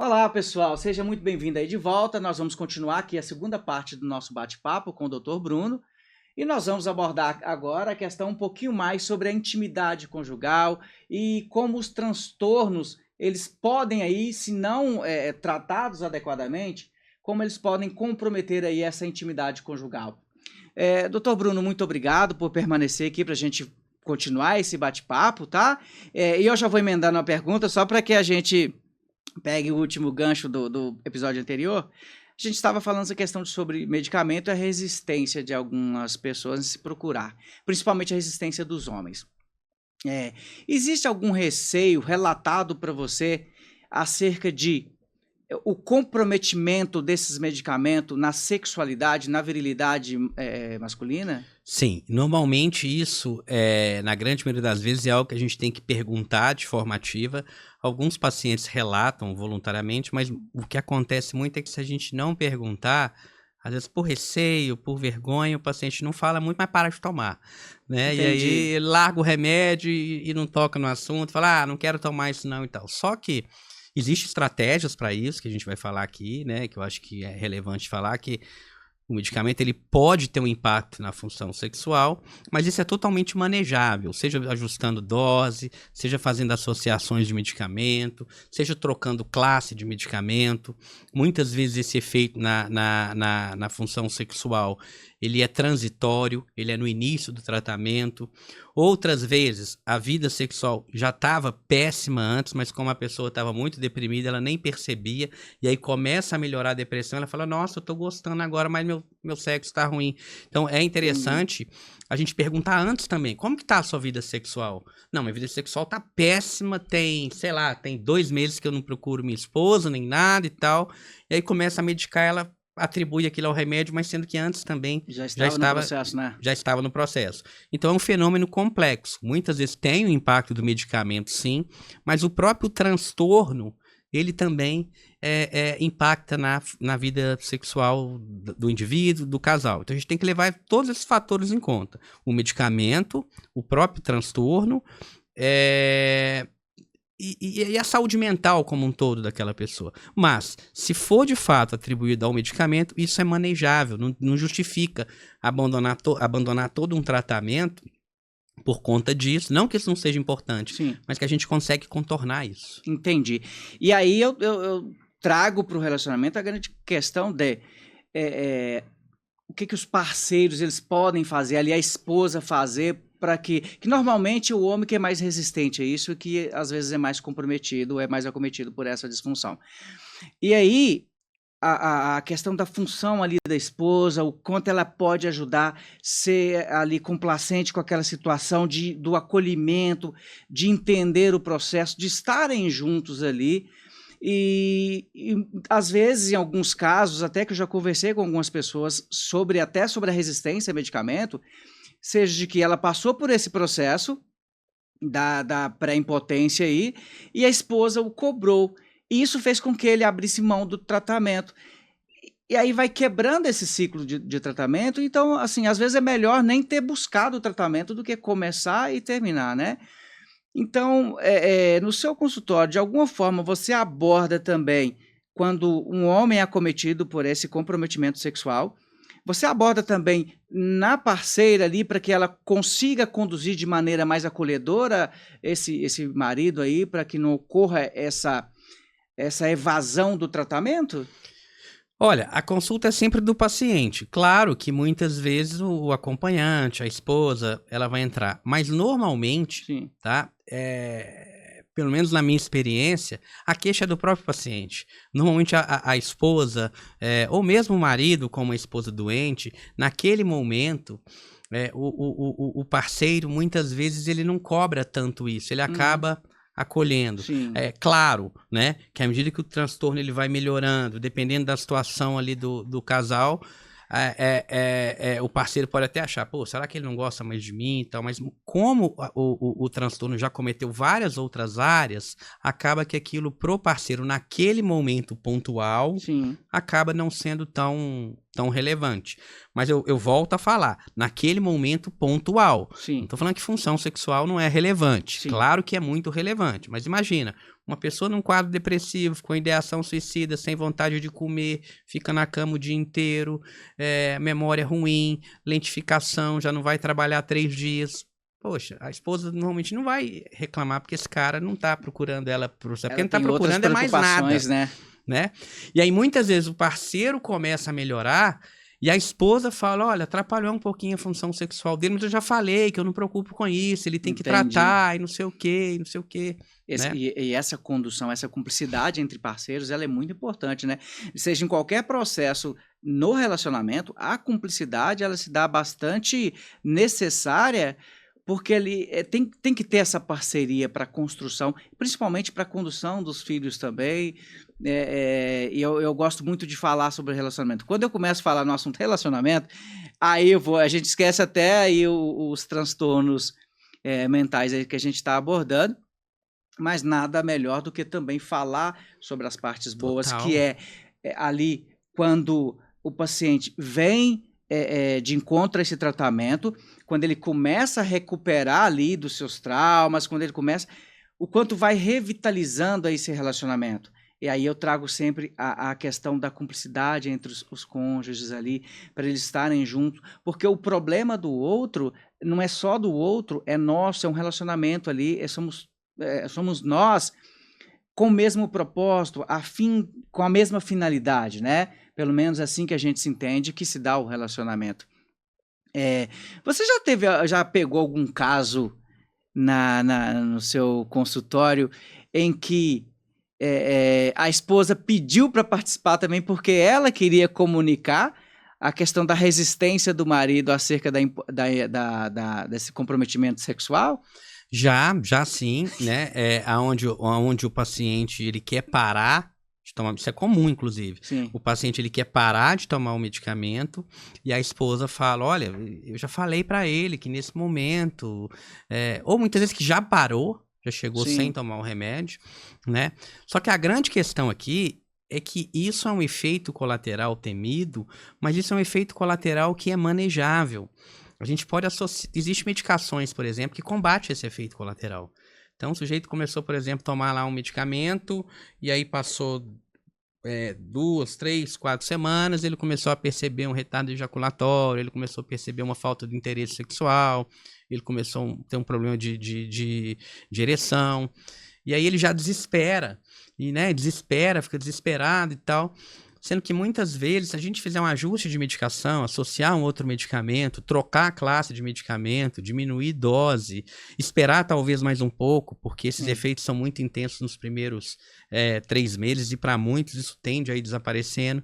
Olá, pessoal, seja muito bem-vindo aí de volta. Nós vamos continuar aqui a segunda parte do nosso bate-papo com o Dr. Bruno e nós vamos abordar agora a questão um pouquinho mais sobre a intimidade conjugal e como os transtornos, eles podem aí, se não tratados adequadamente, como eles podem comprometer aí essa intimidade conjugal. Dr. Bruno, muito obrigado por permanecer aqui para a gente continuar esse bate-papo, tá? E eu já vou emendar uma pergunta só para que a gente pegue o último gancho do episódio anterior. A gente estava falando essa questão sobre medicamento e a resistência de algumas pessoas em se procurar, principalmente a resistência dos homens. Existe algum receio relatado para você acerca de o comprometimento desses medicamentos na sexualidade, na virilidade masculina? Sim, normalmente isso, na grande maioria das vezes, é algo que a gente tem que perguntar de forma ativa. Alguns pacientes relatam voluntariamente, mas o que acontece muito é que se a gente não perguntar, às vezes por receio, por vergonha, o paciente não fala muito, mas para de tomar, né? E aí Entendi. ele larga o remédio e não toca no assunto, fala, não quero tomar isso não e tal. Só que existem estratégias para isso, que a gente vai falar aqui, né? Que eu acho que é relevante falar, que o medicamento ele pode ter um impacto na função sexual, mas isso é totalmente manejável, seja ajustando dose, seja fazendo associações de medicamento, seja trocando classe de medicamento. Muitas vezes esse efeito na função sexual ele é transitório, ele é no início do tratamento. Outras vezes, a vida sexual já estava péssima antes, mas como a pessoa estava muito deprimida, ela nem percebia, e aí começa a melhorar a depressão, ela fala, nossa, eu tô gostando agora, mas meu sexo tá ruim. Então, é interessante a gente perguntar antes também, como que tá a sua vida sexual? Não, minha vida sexual tá péssima, tem 2 meses que eu não procuro minha esposa, nem nada e tal, e aí começa a medicar, ela atribui aquilo ao remédio, mas sendo que antes também Já estava no processo, né? já estava no processo. Então é um fenômeno complexo. Muitas vezes tem o impacto do medicamento, sim, mas o próprio transtorno, ele também impacta na vida sexual do indivíduo, do casal. Então a gente tem que levar todos esses fatores em conta. O medicamento, o próprio transtorno, e a saúde mental como um todo daquela pessoa. Mas, se for de fato atribuído ao medicamento, isso é manejável, não justifica abandonar todo um tratamento por conta disso. Não que isso não seja importante, Sim. mas que a gente consegue contornar isso. Entendi. E aí eu trago para o relacionamento a grande questão de o que os parceiros eles podem fazer, ali a esposa fazer para que normalmente o homem que é mais resistente a isso e que às vezes é mais comprometido, é mais acometido por essa disfunção. E aí a questão da função ali da esposa, o quanto ela pode ajudar, ser ali complacente com aquela situação do acolhimento, de entender o processo, de estarem juntos ali. E às vezes, em alguns casos, até que eu já conversei com algumas pessoas até sobre a resistência a medicamento, seja de que ela passou por esse processo da pré-impotência aí, e a esposa o cobrou. E isso fez com que ele abrisse mão do tratamento. E aí vai quebrando esse ciclo de tratamento. Então, assim, às vezes é melhor nem ter buscado o tratamento do que começar e terminar, né? Então, no seu consultório, de alguma forma, você aborda também quando um homem é acometido por esse comprometimento sexual. Você aborda também na parceira ali para que ela consiga conduzir de maneira mais acolhedora esse marido aí, para que não ocorra essa evasão do tratamento? Olha, a consulta é sempre do paciente. Claro que muitas vezes o acompanhante, a esposa, ela vai entrar. Mas normalmente, Sim. tá? Pelo menos na minha experiência, a queixa é do próprio paciente. Normalmente a esposa, ou mesmo o marido com uma esposa doente, naquele momento, o parceiro, muitas vezes, ele não cobra tanto isso. Ele acaba acolhendo. Sim. É claro, né, que à medida que o transtorno ele vai melhorando, dependendo da situação ali do casal, o parceiro pode até achar, pô, será que ele não gosta mais de mim e tal, mas como o transtorno já cometeu várias outras áreas, acaba que aquilo pro parceiro naquele momento pontual, Sim. acaba não sendo tão relevante. Mas eu volto a falar, naquele momento pontual. Sim. Não tô falando que função sexual não é relevante. Sim. Claro que é muito relevante, mas imagina, Uma pessoa num quadro depressivo, com ideação suicida, sem vontade de comer, fica na cama o dia inteiro, memória ruim, lentificação, já não vai trabalhar 3 dias. Poxa, a esposa normalmente não vai reclamar porque esse cara não tá procurando ela por você. Porque não tá procurando é mais nada. Né? E aí muitas vezes o parceiro começa a melhorar e a esposa fala, olha, atrapalhou um pouquinho a função sexual dele, mas eu já falei que eu não me preocupo com isso, ele tem que tratar e não sei o quê, e não sei o quê. Né? E essa condução, essa cumplicidade entre parceiros, ela é muito importante, né? Seja em qualquer processo no relacionamento, a cumplicidade, ela se dá bastante necessária, porque ele tem que ter essa parceria para a construção, principalmente para a condução dos filhos também. E eu gosto muito de falar sobre relacionamento. Quando eu começo a falar no assunto relacionamento, aí a gente esquece até aí os transtornos mentais aí que a gente está abordando, mas nada melhor do que também falar sobre as partes boas, que ali quando o paciente vem de encontro a esse tratamento, quando ele começa a recuperar ali dos seus traumas, quando ele começa, o quanto vai revitalizando aí esse relacionamento. E aí eu trago sempre a questão da cumplicidade entre os cônjuges ali, para eles estarem juntos, porque o problema do outro não é só do outro, é nosso, é um relacionamento ali, somos nós com o mesmo propósito, com a mesma finalidade, né? Pelo menos assim que a gente se entende que se dá o relacionamento. Você já pegou algum caso no seu consultório em que a esposa pediu para participar também porque ela queria comunicar a questão da resistência do marido acerca desse comprometimento sexual? Já sim, né? Aonde o paciente ele quer parar de tomar, isso é comum, inclusive. Sim. O paciente ele quer parar de tomar o medicamento e a esposa fala, olha, eu já falei para ele que nesse momento, ou muitas vezes que já parou, já chegou Sim. sem tomar o remédio, né? Só que a grande questão aqui é que isso é um efeito colateral temido, mas isso é um efeito colateral que é manejável. A gente pode associar... Existem medicações, por exemplo, que combatem esse efeito colateral. Então, o sujeito começou, por exemplo, a tomar lá um medicamento e aí passou 2, 3, 4 semanas, ele começou a perceber um retardo ejaculatório, ele começou a perceber uma falta de interesse sexual, ele começou a ter um problema de ereção. E aí ele já desespera, fica desesperado e tal. Sendo que muitas vezes, se a gente fizer um ajuste de medicação, associar um outro medicamento, trocar a classe de medicamento, diminuir dose, esperar talvez mais um pouco, porque esses efeitos são muito intensos nos primeiros 3 meses e para muitos isso tende a ir desaparecendo.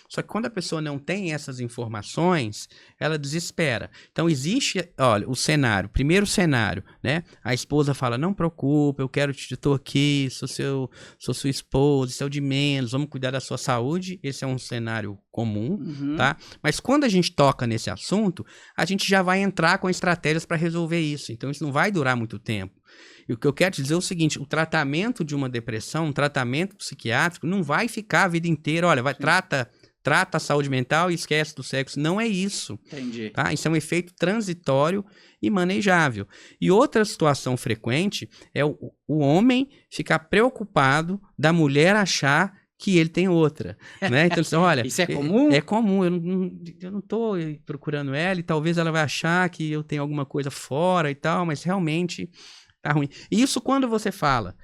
Só que quando a pessoa não tem essas informações, ela desespera. Então existe, olha, o cenário, primeiro cenário, né? A esposa fala, não preocupe, eu tô aqui, sou sua esposa, isso é o de menos, vamos cuidar da sua saúde. Esse é um cenário comum, tá? Mas quando a gente toca nesse assunto, a gente já vai entrar com estratégias para resolver isso. Então isso não vai durar muito tempo. E o que eu quero dizer é o seguinte, o tratamento de uma depressão, um tratamento psiquiátrico, não vai ficar a vida inteira, olha, trata a saúde mental e esquece do sexo. Não é isso. Entendi. Tá? Isso é um efeito transitório e manejável. E outra situação frequente é o homem ficar preocupado da mulher achar que ele tem outra. Né? Então, assim, olha, isso é comum? É comum. Eu não estou procurando ela e talvez ela vai achar que eu tenho alguma coisa fora e tal, mas realmente... tá ruim. Isso quando você fala.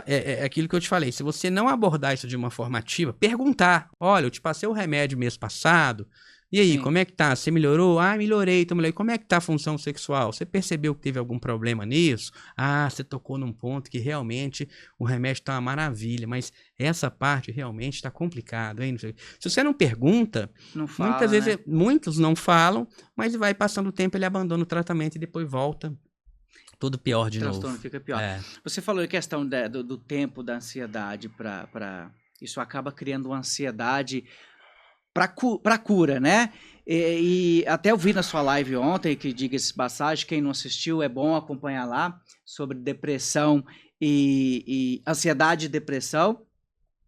É aquilo que eu te falei. Se você não abordar isso de uma forma ativa, perguntar. Olha, eu te passei o remédio mês passado. E aí, como é que tá? Você melhorou? Ah, melhorei. Então, como é que tá a função sexual? Você percebeu que teve algum problema nisso? Ah, você tocou num ponto que realmente o remédio tá uma maravilha, mas essa parte realmente tá complicado, hein? Se você não pergunta, muitas vezes, muitos não falam, mas vai passando o tempo, ele abandona o tratamento e depois volta. Tudo pior de novo. O transtorno fica pior. Você falou a questão do tempo da ansiedade isso acaba criando uma ansiedade para cura, né? E até eu vi na sua live ontem, que diga-se passagem, quem não assistiu é bom acompanhar lá, sobre depressão e ansiedade e depressão.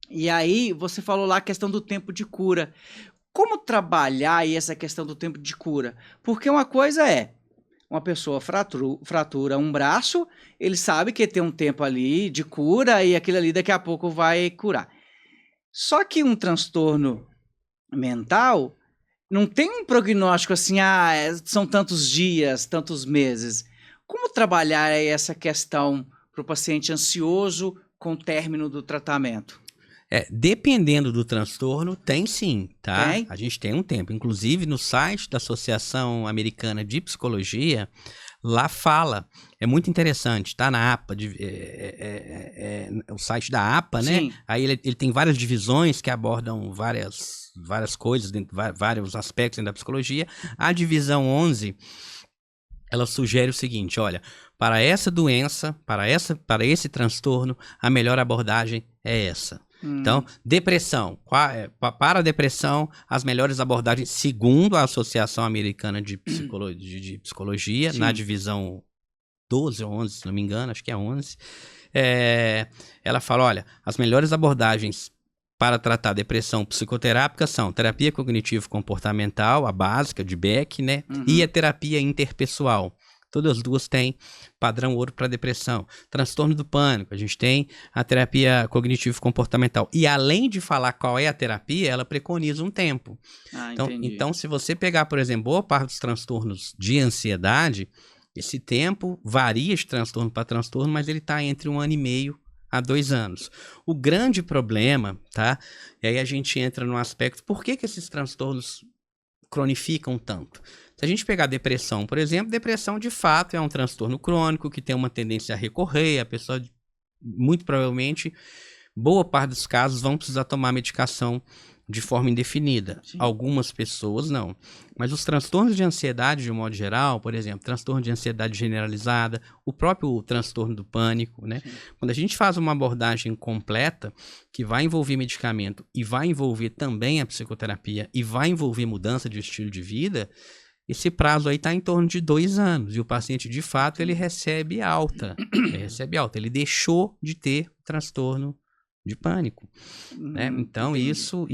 E aí você falou lá a questão do tempo de cura. Como trabalhar aí essa questão do tempo de cura? Porque uma coisa uma pessoa fratura um braço, ele sabe que tem um tempo ali de cura e aquilo ali daqui a pouco vai curar. Só que um transtorno mental não tem um prognóstico assim, são tantos dias, tantos meses. Como trabalhar aí essa questão para o paciente ansioso com o término do tratamento? Dependendo do transtorno, tem sim, tá? Tem? A gente tem um tempo. Inclusive, no site da Associação Americana de Psicologia, lá fala, é muito interessante, tá na APA, o site da APA, né? Sim. Aí ele tem várias divisões que abordam várias coisas, vários aspectos dentro da psicologia. A divisão 11, ela sugere o seguinte, olha, para essa doença, para esse transtorno, a melhor abordagem é essa. Então, depressão. Para a depressão, as melhores abordagens, segundo a Associação Americana de Psicologia, Sim. na divisão 12 ou 11, se não me engano, acho que é 11, ela fala, olha, as melhores abordagens para tratar depressão psicoterápica são terapia cognitivo-comportamental, a básica de Beck, né? E a terapia interpessoal. Todas as duas têm padrão ouro para depressão. Transtorno do pânico, a gente tem a terapia cognitivo-comportamental. E além de falar qual é a terapia, ela preconiza um tempo. Então, se você pegar, por exemplo, boa parte dos transtornos de ansiedade, esse tempo varia de transtorno para transtorno, mas ele está entre 1 ano e meio a 2 anos. O grande problema, tá? E aí a gente entra no aspecto, por que esses transtornos cronificam tanto? Se a gente pegar depressão, por exemplo, depressão de fato é um transtorno crônico que tem uma tendência a recorrer, a pessoa, muito provavelmente, boa parte dos casos vão precisar tomar medicação de forma indefinida. Sim. Algumas pessoas não. Mas os transtornos de ansiedade, de um modo geral, por exemplo, transtorno de ansiedade generalizada, o próprio transtorno do pânico, né? Sim. Quando a gente faz uma abordagem completa, que vai envolver medicamento e vai envolver também a psicoterapia e vai envolver mudança de estilo de vida, esse prazo aí está em torno de 2 anos. E o paciente, de fato, ele recebe alta. Ele deixou de ter transtorno de pânico, né? Então, isso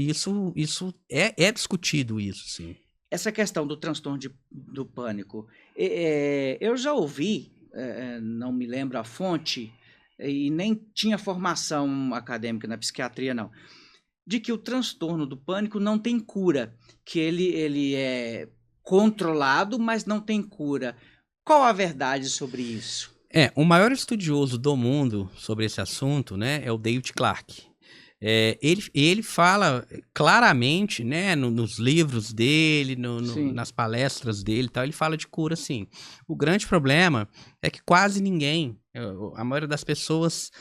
é discutido, isso, sim. Essa questão do transtorno do pânico, eu já ouvi, não me lembro a fonte, e nem tinha formação acadêmica na psiquiatria, não, de que o transtorno do pânico não tem cura, que ele é controlado, mas não tem cura. Qual a verdade sobre isso? O maior estudioso do mundo sobre esse assunto, né, é o David Clarke. Ele fala claramente, né, nos livros dele, nas palestras dele, tal, ele fala de cura, sim. O grande problema é que quase ninguém, a maioria das pessoas,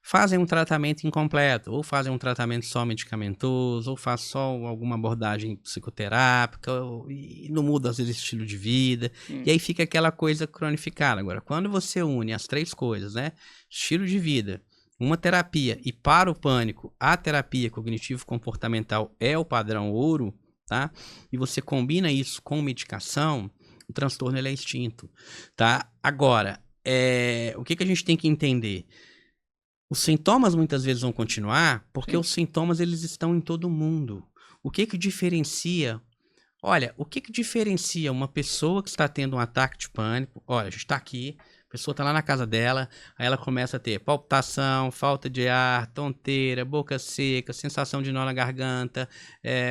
fazem um tratamento incompleto, ou fazem um tratamento só medicamentoso, ou faz só alguma abordagem psicoterápica, e não muda às vezes o estilo de vida, e aí fica aquela coisa cronificada. Agora, quando você une as 3 coisas, né, estilo de vida, uma terapia, e para o pânico, a terapia cognitivo-comportamental é o padrão ouro, tá? E você combina isso com medicação, o transtorno ele é extinto, tá? Agora, o que a gente tem que entender? Os sintomas muitas vezes vão continuar, porque os sintomas eles estão em todo mundo. O que diferencia? Olha, o que diferencia uma pessoa que está tendo um ataque de pânico? Olha, a gente está aqui, a pessoa está lá na casa dela, aí ela começa a ter palpitação, falta de ar, tonteira, boca seca, sensação de nó na garganta,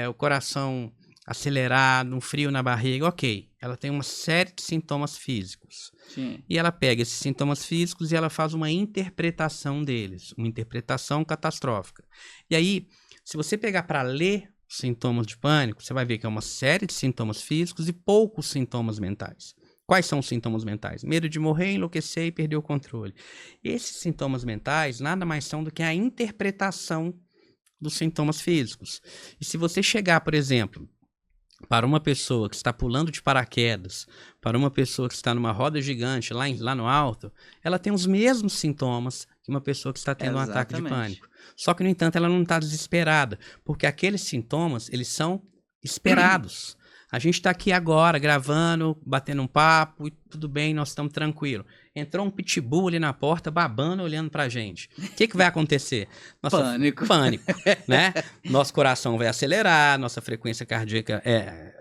o coração acelerado, um frio na barriga, ok. Ela tem uma série de sintomas físicos. Sim. E ela pega esses sintomas físicos e ela faz uma interpretação deles, uma interpretação catastrófica. E aí, se você pegar para ler os sintomas de pânico, você vai ver que é uma série de sintomas físicos e poucos sintomas mentais. Quais são os sintomas mentais? Medo de morrer, enlouquecer e perder o controle. Esses sintomas mentais nada mais são do que a interpretação dos sintomas físicos. E se você chegar, por exemplo, para uma pessoa que está pulando de paraquedas, para uma pessoa que está numa roda gigante lá no alto, ela tem os mesmos sintomas que uma pessoa que está tendo um ataque de pânico. Só que, no entanto, ela não está desesperada, porque aqueles sintomas, eles são esperados. A gente está aqui agora, gravando, batendo um papo, e tudo bem, nós estamos tranquilos. Entrou um pitbull ali na porta, babando, olhando pra gente. O que vai acontecer? Pânico, né? Nosso coração vai acelerar, nossa frequência cardíaca,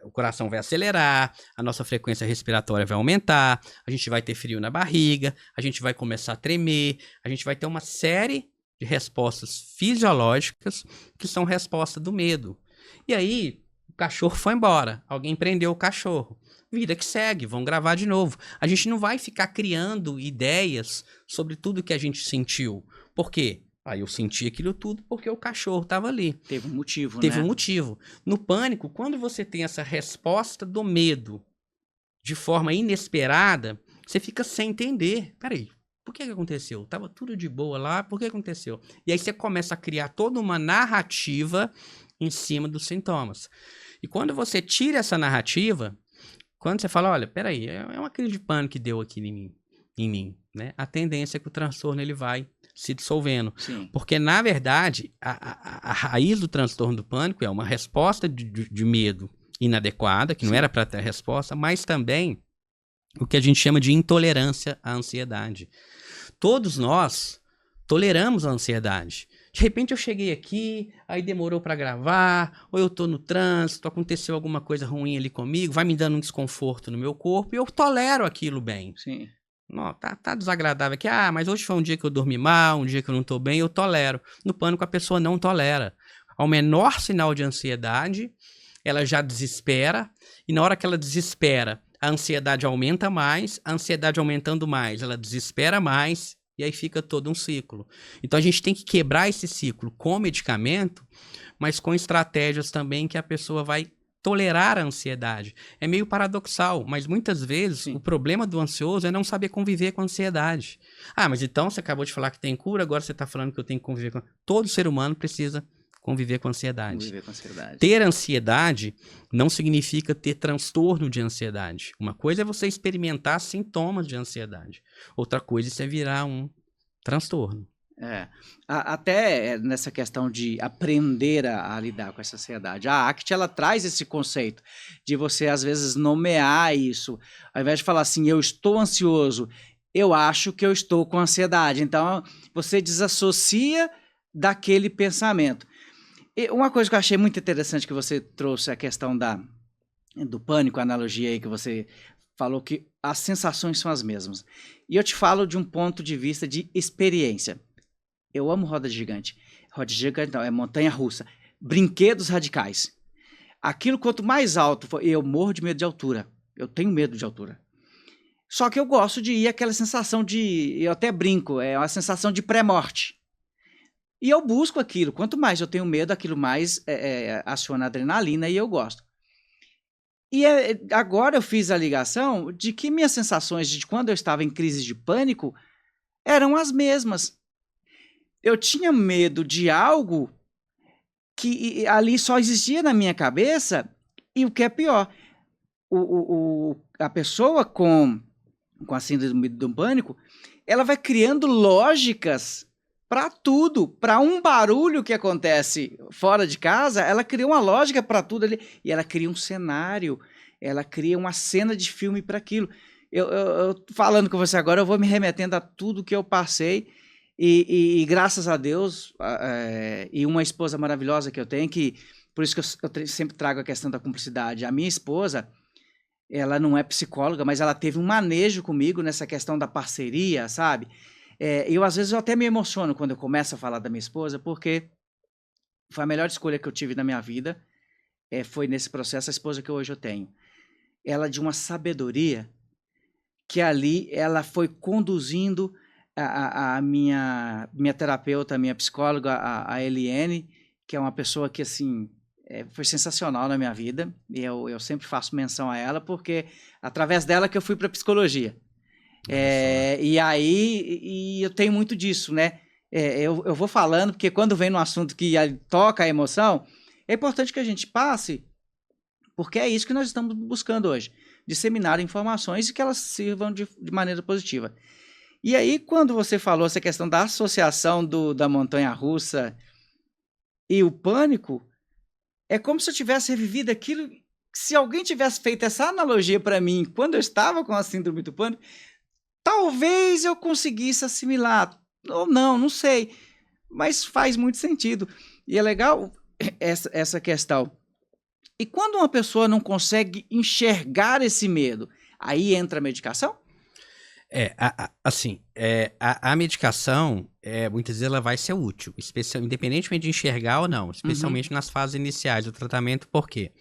o coração vai acelerar, a nossa frequência respiratória vai aumentar, a gente vai ter frio na barriga, a gente vai começar a tremer, a gente vai ter uma série de respostas fisiológicas que são resposta do medo. E aí, o cachorro foi embora, alguém prendeu o cachorro. Vida que segue, vão gravar de novo. A gente não vai ficar criando ideias sobre tudo que a gente sentiu. Por quê? Aí eu senti aquilo tudo porque o cachorro estava ali. Teve um motivo, né? Teve um motivo. No pânico, quando você tem essa resposta do medo de forma inesperada, você fica sem entender. Peraí, por que aconteceu? Tava tudo de boa lá, por que aconteceu? E aí você começa a criar toda uma narrativa em cima dos sintomas. E quando você tira essa narrativa, quando você fala, olha, peraí, é uma crise de pânico que deu aqui em mim, né? A tendência é que o transtorno ele vai se dissolvendo. Sim. Porque, na verdade, a raiz do transtorno do pânico é uma resposta de medo inadequada, que não era para ter resposta, mas também o que a gente chama de intolerância à ansiedade. Todos nós toleramos a ansiedade. De repente eu cheguei aqui, aí demorou para gravar, ou eu tô no trânsito, aconteceu alguma coisa ruim ali comigo, vai me dando um desconforto no meu corpo, e eu tolero aquilo bem. Sim. Não, tá desagradável aqui, mas hoje foi um dia que eu dormi mal, um dia que eu não tô bem, eu tolero. No pânico a pessoa não tolera. Ao menor sinal de ansiedade, ela já desespera, e na hora que ela desespera, a ansiedade aumenta mais, a ansiedade aumentando mais, ela desespera mais, e aí fica todo um ciclo. Então a gente tem que quebrar esse ciclo com medicamento, mas com estratégias também que a pessoa vai tolerar a ansiedade. É meio paradoxal, mas muitas vezes o problema do ansioso é não saber conviver com a ansiedade. Mas então você acabou de falar que tem cura, agora você está falando que eu tenho que conviver com... Todo ser humano precisa conviver com a ansiedade. Conviver com a ansiedade. Ter ansiedade não significa ter transtorno de ansiedade. Uma coisa é você experimentar sintomas de ansiedade. Outra coisa é você virar um transtorno. Até nessa questão de aprender a lidar com essa ansiedade. A ACT, ela traz esse conceito de você, às vezes, nomear isso. Ao invés de falar assim, eu estou ansioso, eu acho que eu estou com ansiedade. Então, você desassocia daquele pensamento. E uma coisa que eu achei muito interessante que você trouxe, a questão do pânico, a analogia aí que você falou, que as sensações são as mesmas. E eu te falo de um ponto de vista de experiência. Eu amo roda gigante. Roda gigante não, é montanha-russa. Brinquedos radicais. Aquilo, quanto mais alto for, eu morro de medo de altura. Eu tenho medo de altura. Só que eu gosto de ir aquela sensação de... Eu até brinco, é uma sensação de pré-morte. E eu busco aquilo. Quanto mais eu tenho medo, aquilo mais aciona a adrenalina e eu gosto. E agora eu fiz a ligação de que minhas sensações de quando eu estava em crise de pânico eram as mesmas. Eu tinha medo de algo que ali só existia na minha cabeça, e o que é pior, a pessoa com a síndrome do pânico, ela vai criando lógicas para tudo, para um barulho que acontece fora de casa, ela cria uma lógica para tudo ali, e ela cria um cenário, ela cria uma cena de filme para aquilo. Eu falando com você agora, eu vou me remetendo a tudo que eu passei, e graças a Deus, e uma esposa maravilhosa que eu tenho, que por isso que eu sempre trago a questão da cumplicidade. A minha esposa, ela não é psicóloga, mas ela teve um manejo comigo nessa questão da parceria, sabe? Às vezes, eu até me emociono quando eu começo a falar da minha esposa, porque foi a melhor escolha que eu tive na minha vida, foi nesse processo, a esposa que hoje eu tenho. Ela de uma sabedoria que ali ela foi conduzindo a minha terapeuta, a minha psicóloga, a Eliane, que é uma pessoa que, assim, foi sensacional na minha vida, e eu sempre faço menção a ela, porque através dela que eu fui para a psicologia. E eu tenho muito disso, né? Eu vou falando, porque quando vem no assunto que toca a emoção, é importante que a gente passe, porque é isso que nós estamos buscando hoje, disseminar informações e que elas sirvam de maneira positiva. E aí, quando você falou essa questão da associação da montanha-russa e o pânico, é como se eu tivesse revivido aquilo, se alguém tivesse feito essa analogia para mim quando eu estava com a síndrome do pânico, talvez eu conseguisse assimilar, ou não sei, mas faz muito sentido. E é legal essa questão E quando uma pessoa não consegue enxergar esse medo, aí entra a medicação? A medicação, muitas vezes ela vai ser útil, independentemente de enxergar ou não, especialmente nas fases iniciais do tratamento, por quê?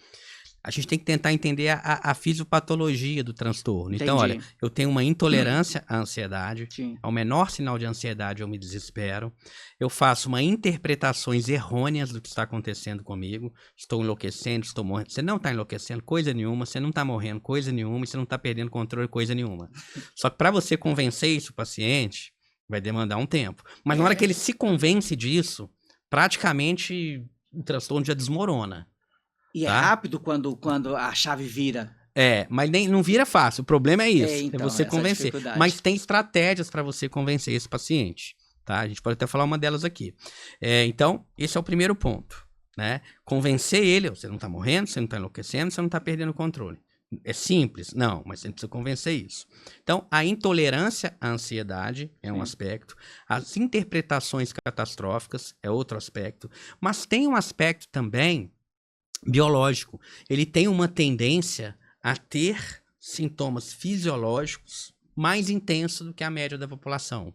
A gente tem que tentar entender a fisiopatologia do transtorno. Entendi. Então, olha, eu tenho uma intolerância à ansiedade, Sim. ao menor sinal de ansiedade eu me desespero, eu faço uma interpretações errôneas do que está acontecendo comigo, estou enlouquecendo, estou morrendo. Você não está enlouquecendo coisa nenhuma, você não está morrendo coisa nenhuma, e você não está perdendo controle coisa nenhuma. Só que para você convencer isso o paciente, vai demandar um tempo. Mas na hora que ele se convence disso, praticamente o transtorno já desmorona. E é rápido quando a chave vira. Mas não vira fácil. O problema é isso, então, é você convencer. Mas tem estratégias para você convencer esse paciente, tá? A gente pode até falar uma delas aqui. Então, esse é o primeiro ponto, né? Convencer ele, você não tá morrendo, você não tá enlouquecendo, você não tá perdendo o controle. É simples? Não, mas você precisa convencer isso. Então, a intolerância à ansiedade é um aspecto, as interpretações catastróficas é outro aspecto, mas tem um aspecto também biológico. Ele tem uma tendência a ter sintomas fisiológicos mais intensos do que a média da população.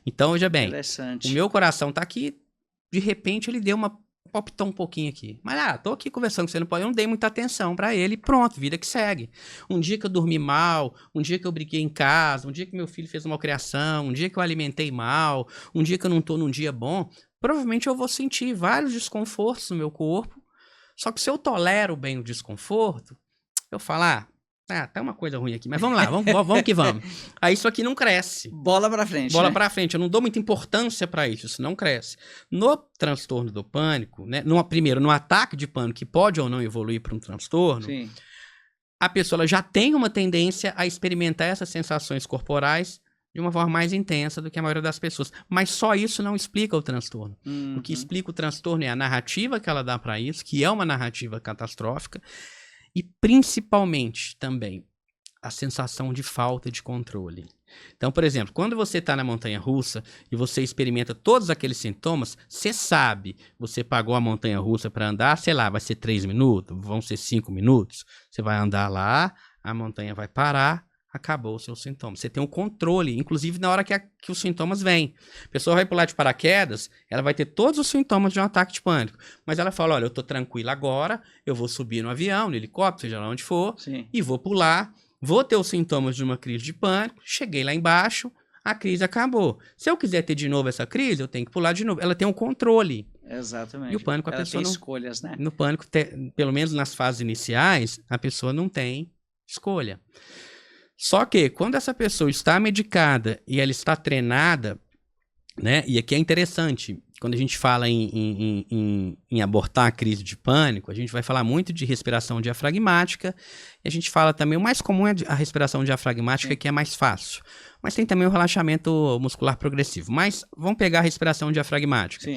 Então, veja bem, o meu coração tá aqui, de repente ele deu uma palpitou um pouquinho aqui. Mas, tô aqui conversando com você, eu não dei muita atenção pra ele, pronto, vida que segue. Um dia que eu dormi mal, um dia que eu briguei em casa, um dia que meu filho fez uma malcriação, um dia que eu alimentei mal, um dia que eu não tô num dia bom, provavelmente eu vou sentir vários desconfortos no meu corpo. Só que se eu tolero bem o desconforto, eu falo, tá uma coisa ruim aqui, mas vamos lá, vamos que vamos. Aí isso aqui não cresce. Bola pra frente. Bola pra frente. Eu não dou muita importância pra isso não cresce. No transtorno do pânico, né? Primeiro, no ataque de pânico, que pode ou não evoluir para um transtorno, a pessoa ela já tem uma tendência a experimentar essas sensações corporais de uma forma mais intensa do que a maioria das pessoas. Mas só isso não explica o transtorno. O que explica o transtorno é a narrativa que ela dá para isso, que é uma narrativa catastrófica, e principalmente também a sensação de falta de controle. Então, por exemplo, quando você está na montanha-russa e você experimenta todos aqueles sintomas, você sabe, você pagou a montanha-russa para andar, sei lá, vai ser 3 minutos, vão ser 5 minutos, você vai andar lá, a montanha vai parar, acabou o seu sintoma. Você tem um controle, inclusive na hora que os sintomas vêm. A pessoa vai pular de paraquedas, ela vai ter todos os sintomas de um ataque de pânico. Mas ela fala, olha, eu tô tranquila agora, eu vou subir no avião, no helicóptero, seja lá onde for, e vou pular, vou ter os sintomas de uma crise de pânico, cheguei lá embaixo, a crise acabou. Se eu quiser ter de novo essa crise, eu tenho que pular de novo. Ela tem um controle. Exatamente. E o pânico, a ela pessoa tem não... escolhas, né? No pânico, pelo menos nas fases iniciais, a pessoa não tem escolha. Só que, quando essa pessoa está medicada e ela está treinada, né? E aqui é interessante, quando a gente fala em abortar a crise de pânico, a gente vai falar muito de respiração diafragmática, e a gente fala também, o mais comum é a respiração diafragmática, que é mais fácil. Mas tem também o relaxamento muscular progressivo. Mas vamos pegar a respiração diafragmática,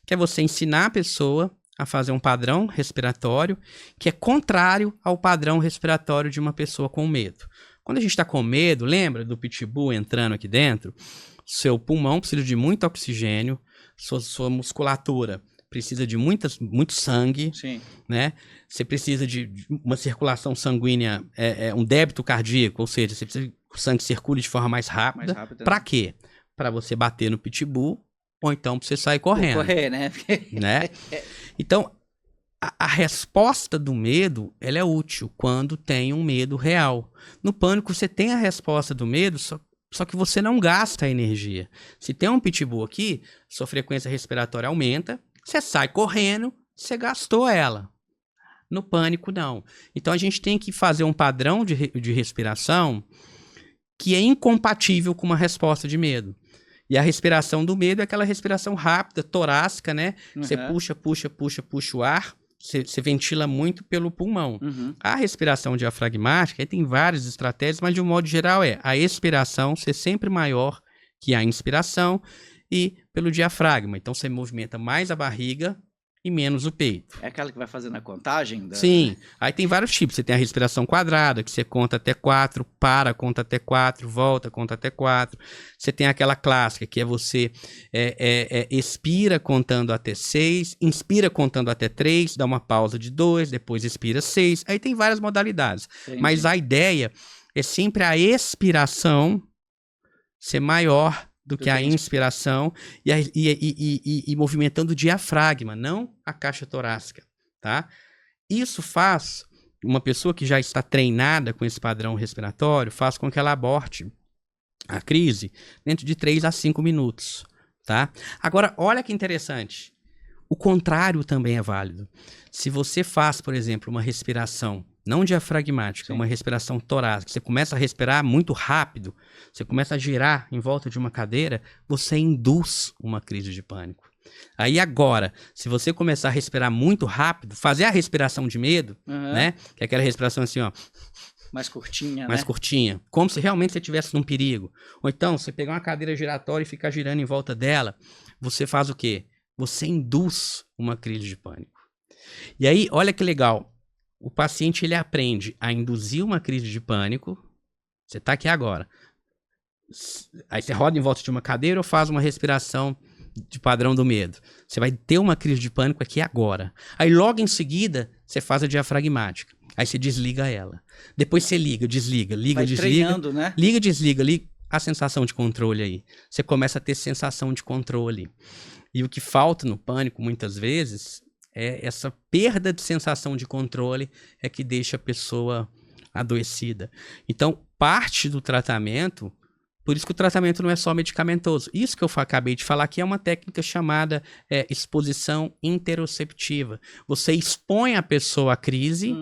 que é você ensinar a pessoa a fazer um padrão respiratório que é contrário ao padrão respiratório de uma pessoa com medo. Quando a gente está com medo, lembra do pitbull entrando aqui dentro? Seu pulmão precisa de muito oxigênio, sua musculatura precisa de muito sangue, né? Você precisa de uma circulação sanguínea, um débito cardíaco, ou seja, você precisa que o sangue circule de forma mais rápida. Para quê? Para você bater no pitbull, ou então para você sair correndo. Correr, né? Então, a resposta do medo, ela é útil quando tem um medo real. No pânico, você tem a resposta do medo, só que você não gasta a energia. Se tem um pitbull aqui, sua frequência respiratória aumenta, você sai correndo, você gastou ela. No pânico, não. Então, a gente tem que fazer um padrão de respiração que é incompatível com uma resposta de medo. E a respiração do medo é aquela respiração rápida, torácica, né? Você puxa o ar, você ventila muito pelo pulmão. A respiração diafragmática, aí tem várias estratégias, mas de um modo geral a expiração ser sempre maior que a inspiração e pelo diafragma. Então você movimenta mais a barriga e menos o peito. É aquela que vai fazendo a contagem? Sim, aí tem vários tipos. Você tem a respiração quadrada, que você conta até 4, conta até 4, volta, conta até 4. Você tem aquela clássica, que é você expira contando até 6, inspira contando até 3, dá uma pausa de 2, depois expira 6. Aí tem várias modalidades. Entendi. Mas a ideia é sempre a expiração ser maior do que a inspiração e movimentando o diafragma, não a caixa torácica, tá? Isso faz, uma pessoa que já está treinada com esse padrão respiratório, faz com que ela aborte a crise dentro de 3 a 5 minutos, tá? Agora, olha que interessante, o contrário também é válido. Se você faz, por exemplo, uma respiração não diafragmática, uma respiração torácica, você começa a respirar muito rápido, você começa a girar em volta de uma cadeira, você induz uma crise de pânico. Aí agora, se você começar a respirar muito rápido, fazer a respiração de medo, né? Que é aquela respiração assim, ó. Mais curtinha, mais curtinha. Como se realmente você estivesse num perigo. Ou então, você pegar uma cadeira giratória e ficar girando em volta dela, você faz o quê? Você induz uma crise de pânico. E aí, olha que legal. O paciente, ele aprende a induzir uma crise de pânico. Você tá aqui agora. Aí você roda em volta de uma cadeira ou faz uma respiração de padrão do medo. Você vai ter uma crise de pânico aqui agora. Aí logo em seguida, você faz a diafragmática. Aí você desliga ela. Depois você liga, desliga, liga, vai desliga. Treinando, né? Liga, desliga, liga. A sensação de controle aí. Você começa a ter sensação de controle. E o que falta no pânico, muitas vezes, é essa perda de sensação de controle é que deixa a pessoa adoecida. Então, parte do tratamento, por isso que o tratamento não é só medicamentoso. Isso que eu acabei de falar aqui é uma técnica chamada exposição interoceptiva. Você expõe a pessoa à crise,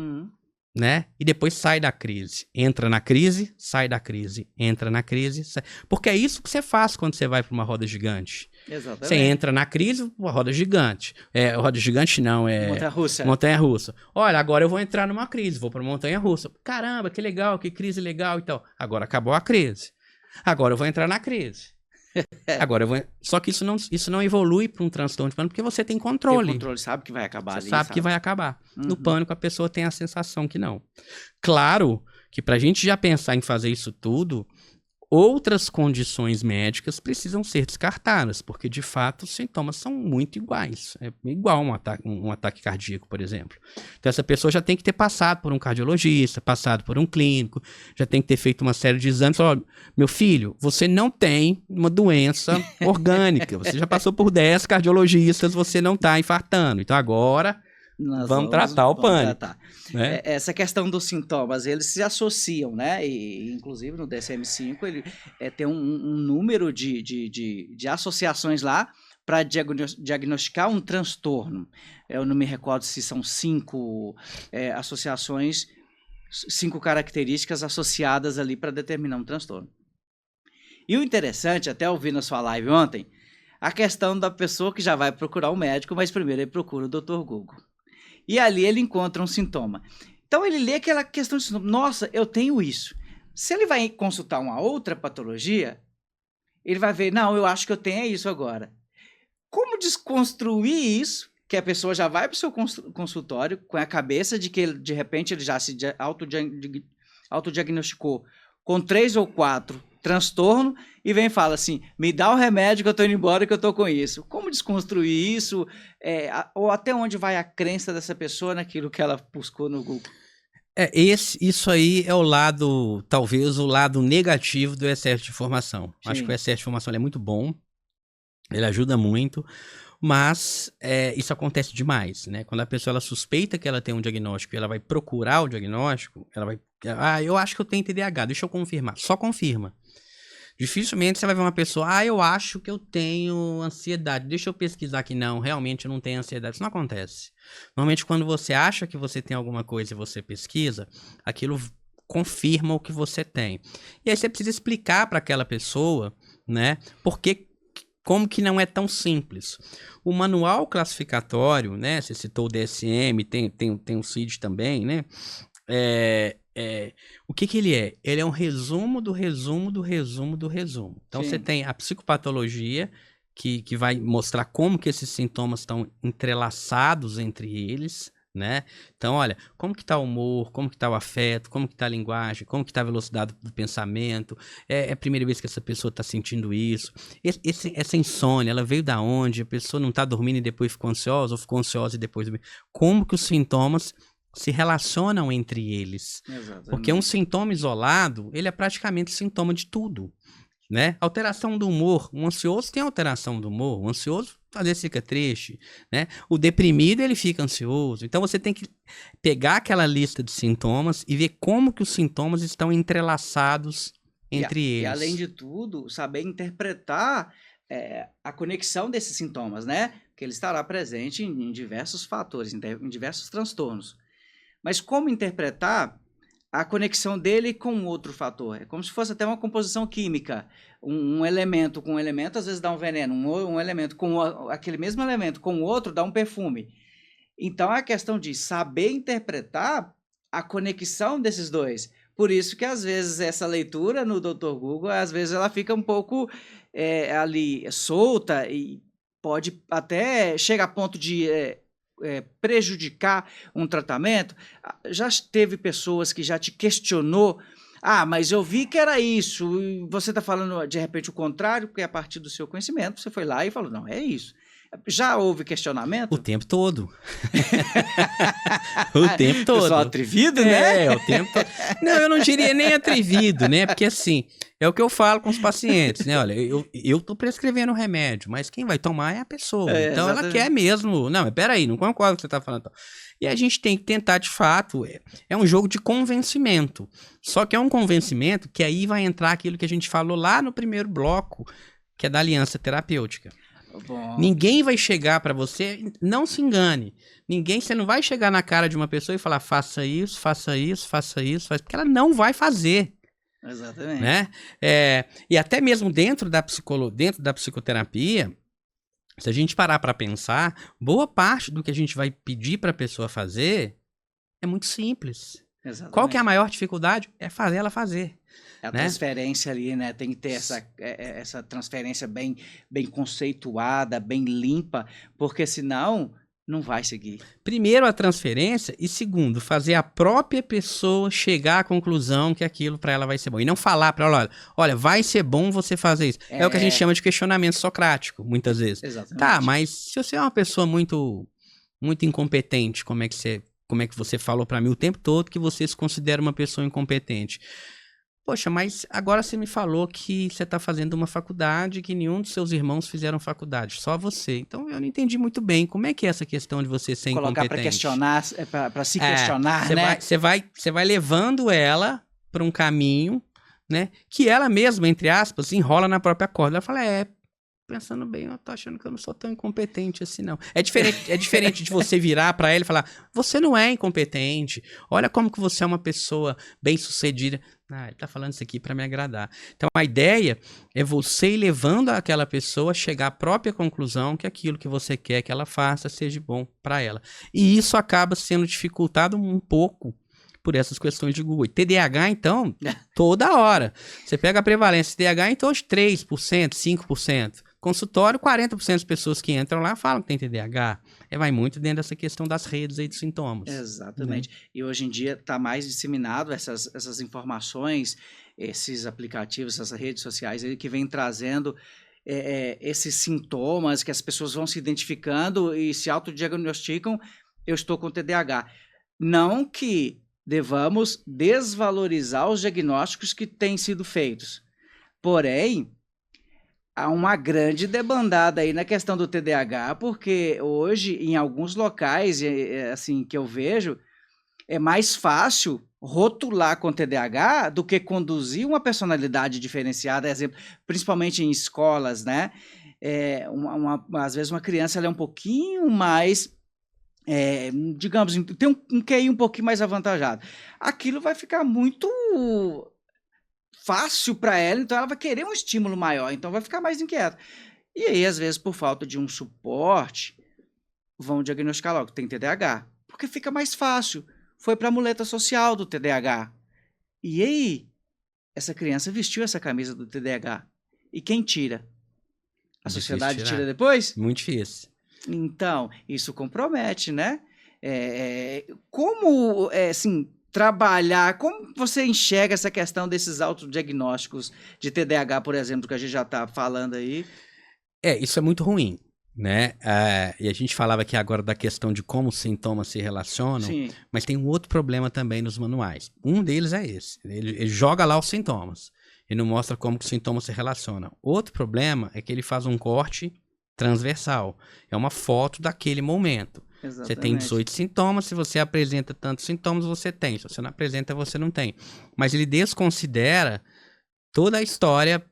né? E depois sai da crise. Entra na crise, sai da crise. Entra na crise, sai. Porque é isso que você faz quando você vai para uma roda gigante. Exatamente. Você entra na crise, uma roda gigante. Roda gigante não, montanha-russa. Montanha-russa. Olha, agora eu vou entrar numa crise, vou para montanha-russa. Caramba, que legal, que crise legal e tal. Agora acabou a crise. Agora eu vou entrar na crise. Agora eu vou... Só que isso não evolui para um transtorno de pânico porque você tem controle. Tem controle, sabe que vai acabar ali. Sabe que vai acabar. No pânico a pessoa tem a sensação que não. Claro que pra gente já pensar em fazer isso tudo, outras condições médicas precisam ser descartadas, porque de fato os sintomas são muito iguais. É igual um ataque cardíaco, por exemplo. Então essa pessoa já tem que ter passado por um cardiologista, passado por um clínico, já tem que ter feito uma série de exames. Ó, meu filho, você não tem uma doença orgânica, você já passou por 10 cardiologistas, você não está infartando. Então agora... Vamos tratar o pânico. Né? Essa questão dos sintomas, eles se associam, né? E, inclusive no DSM-5 ele tem um número de associações lá para diagnosticar um transtorno. Eu não me recordo se são 5 associações, 5 características associadas ali para determinar um transtorno. E o interessante, até ouvi na sua live ontem, a questão da pessoa que já vai procurar o médico, mas primeiro ele procura o Dr. Google. E ali ele encontra um sintoma. Então ele lê aquela questão de sintoma. Nossa, eu tenho isso. Se ele vai consultar uma outra patologia, ele vai ver, não, eu acho que eu tenho isso agora. Como desconstruir isso, que a pessoa já vai para o seu consultório com a cabeça de que de repente ele já se autodiagnosticou com 3 ou 4 transtorno e vem e fala assim, me dá o remédio que eu tô indo embora que eu tô com isso. Como desconstruir isso? Ou até onde vai a crença dessa pessoa naquilo que ela buscou no Google? Isso aí é o lado, talvez o lado negativo do excesso de informação. Sim. Acho que o excesso de informação é muito bom, ele ajuda muito, mas isso acontece demais, né? Quando a pessoa ela suspeita que ela tem um diagnóstico e ela vai procurar o diagnóstico, ela vai... eu acho que eu tenho TDAH, deixa eu confirmar. Só confirma. Dificilmente você vai ver uma pessoa, eu acho que eu tenho ansiedade, deixa eu pesquisar que não, realmente eu não tenho ansiedade. Isso não acontece. Normalmente quando você acha que você tem alguma coisa e você pesquisa, aquilo confirma o que você tem. E aí você precisa explicar para aquela pessoa, né, como que não é tão simples. O manual classificatório, né, você citou o DSM, tem o CID também, né, o que ele é? Ele é um resumo do resumo do resumo do resumo. Então, Sim. Você tem a psicopatologia, que vai mostrar como que esses sintomas estão entrelaçados entre eles, né? Então, olha, como que tá o humor, como que tá o afeto, como que tá a linguagem, como que tá a velocidade do pensamento, é a primeira vez que essa pessoa tá sentindo isso, essa insônia, ela veio da onde, a pessoa não tá dormindo e depois ficou ansiosa, ou ficou ansiosa e depois dormiu. Como que os sintomas se relacionam entre eles? Exatamente. Porque um sintoma isolado, ele é praticamente sintoma de tudo, né? Alteração do humor, um ansioso tem alteração do humor, o ansioso às vezes fica triste, né? O deprimido, ele fica ansioso. Então, você tem que pegar aquela lista de sintomas e ver como que os sintomas estão entrelaçados entre eles. E, além de tudo, saber interpretar a conexão desses sintomas, né? Que ele estará presente em diversos fatores, em diversos transtornos. Mas como interpretar a conexão dele com outro fator? É como se fosse até uma composição química. Um elemento com um elemento, às vezes dá um veneno. Um elemento com aquele mesmo elemento com o outro, dá um perfume. Então, é a questão de saber interpretar a conexão desses dois. Por isso que, às vezes, essa leitura no Dr. Google, às vezes, ela fica um pouco ali solta e pode até chegar a ponto de prejudicar um tratamento. Já teve pessoas que já te questionou, mas eu vi que era isso, e você está falando de repente o contrário, porque a partir do seu conhecimento você foi lá e falou, não, é isso. Já houve questionamento? O tempo todo. O tempo todo. Pessoal atrevido, né? O tempo todo. Não, eu não diria nem atrevido, né? Porque assim, é o que eu falo com os pacientes, né? Olha, eu tô prescrevendo remédio, mas quem vai tomar é a pessoa. Então exatamente. ela quer mesmo. Não, mas peraí, não concordo com o que você tá falando. E a gente tem que tentar, de fato, é um jogo de convencimento. Só que é um convencimento que aí vai entrar aquilo que a gente falou lá no primeiro bloco, que é da aliança terapêutica. Bom. Ninguém vai chegar pra você, não se engane. Você não vai chegar na cara de uma pessoa e falar, faça isso, faça isso, faça isso, porque ela não vai fazer. Exatamente. Né? E até mesmo dentro da psicoterapia, se a gente parar pra pensar, boa parte do que a gente vai pedir pra pessoa fazer é muito simples. Exatamente. Qual que é a maior dificuldade? É fazer ela fazer. A transferência ali, né? Tem que ter essa transferência bem conceituada, bem limpa, porque senão não vai seguir. Primeiro, a transferência, e segundo, fazer a própria pessoa chegar à conclusão que aquilo para ela vai ser bom. E não falar para ela, olha, vai ser bom você fazer isso. É o que a gente chama de questionamento socrático, muitas vezes. Exatamente. Tá, mas se você é uma pessoa muito, muito incompetente, como é que você falou para mim o tempo todo que você se considera uma pessoa incompetente? Poxa, mas agora você me falou que você está fazendo uma faculdade que nenhum dos seus irmãos fizeram faculdade, só você. Então eu não entendi muito bem como é que é essa questão de você ser colocar incompetente. para questionar, para se questionar, né? Você vai levando ela para um caminho, né, que ela mesma, entre aspas, enrola na própria corda. Ela fala, pensando bem, eu tô achando que eu não sou tão incompetente assim, não. É diferente de você virar para ela e falar, você não é incompetente, olha como que você é uma pessoa bem-sucedida. Ele tá falando isso aqui para me agradar. Então, a ideia é você ir levando aquela pessoa a chegar à própria conclusão que aquilo que você quer que ela faça seja bom para ela. E isso acaba sendo dificultado um pouco por essas questões de Google. E TDAH, então, toda hora. Você pega a prevalência de TDAH em torno de 3%, 5%. Consultório, 40% das pessoas que entram lá falam que tem TDAH. Vai muito dentro dessa questão das redes aí de sintomas. Exatamente. E hoje em dia está mais disseminado essas informações, esses aplicativos, essas redes sociais aí que vêm trazendo esses sintomas que as pessoas vão se identificando e se autodiagnosticam, eu estou com TDAH. Não que devamos desvalorizar os diagnósticos que têm sido feitos. Porém, há uma grande debandada aí na questão do TDAH, porque hoje, em alguns locais, assim, que eu vejo, é mais fácil rotular com TDAH do que conduzir uma personalidade diferenciada, exemplo, principalmente em escolas, né? Às vezes uma criança ela é um pouquinho mais, digamos, tem um QI um pouquinho mais avantajado. Aquilo vai ficar muito fácil para ela, então ela vai querer um estímulo maior, então vai ficar mais inquieta. E aí, às vezes, por falta de um suporte, vão diagnosticar logo, tem TDAH, porque fica mais fácil. Foi para a muleta social do TDAH. E aí, essa criança vestiu essa camisa do TDAH. E quem tira? A sociedade tira depois? Muito difícil. Então, isso compromete, né? Como, assim, trabalhar, como você enxerga essa questão desses autodiagnósticos de TDAH, por exemplo, que a gente já está falando aí? Isso é muito ruim, né? E a gente falava aqui agora da questão de como os sintomas se relacionam, Sim. mas tem um outro problema também nos manuais. Um deles é esse, ele joga lá os sintomas, ele não mostra como que os sintomas se relacionam. Outro problema é que ele faz um corte transversal, é uma foto daquele momento. Exatamente. Você tem 18 sintomas, se você apresenta tantos sintomas, você tem. Se você não apresenta, você não tem. Mas ele desconsidera toda a história